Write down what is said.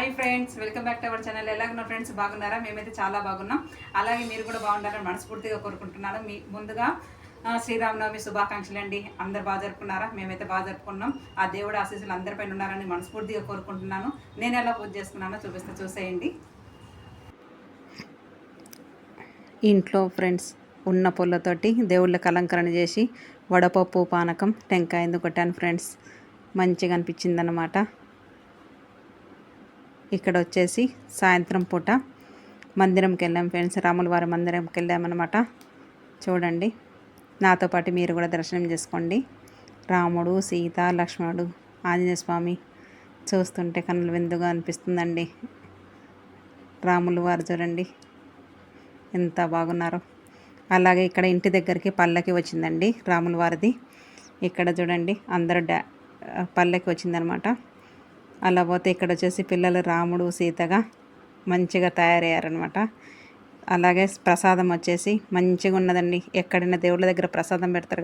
Hi friends, welcome back to our channel. ఎలాగున్నా friends, బాగున్నారా? మేమైతే చాలా బాగున్నాం. అలాగే మీరు కూడా బాగుండాలని మనస్ఫూర్తిగా కోరుకుంటున్నాను. మీ ముందుగా శ్రీరామనవమి శుభాకాంక్షలు అండి. అందరు బాగా జరుపుకున్నారా? మేమైతే బాగా జరుపుకున్నాం. ఆ దేవుడు ఆశీస్సులు అందరిపైన ఉన్నారని మనస్ఫూర్తిగా కోరుకుంటున్నాను. నేను ఎలా పూజ చేసుకున్నానో చూసేయండి. ఇంట్లో ఫ్రెండ్స్ ఉన్న పుల్లతోటి దేవుళ్ళకి అలంకరణ చేసి వడపప్పు, పానకం, టెంకాయ ఎందుకు కొట్టాను ఫ్రెండ్స్. మంచిగా అనిపించింది అన్నమాట. ఇక్కడ వచ్చేసి సాయంత్రం పూట మందిరంకి వెళ్ళాం ఫ్రెండ్స్. రాముల వారి మందిరంకి వెళ్ళామన్నమాట. చూడండి, నాతో పాటు మీరు కూడా దర్శనం చేసుకోండి. రాముడు, సీత, లక్ష్మణుడు, ఆంజనేయ స్వామి చూస్తుంటే కన్నుల విందుగా అనిపిస్తుందండి. రాముల వారు చూడండి ఎంత బాగున్నారో. అలాగే ఇక్కడ ఇంటి దగ్గరికి పల్లకి వచ్చిందండి రాముల వారిది. ఇక్కడ చూడండి అందరూ పల్లకి వచ్చిందనమాట. అలా పోతే ఇక్కడ వచ్చేసి పిల్లలు రాముడు, సీతగా మంచిగా తయారయ్యారనమాట. అలాగే ప్రసాదం వచ్చేసి మంచిగా ఉన్నదండి. ఎక్కడైనా దేవుళ్ళ దగ్గర ప్రసాదం పెడతారు కదా,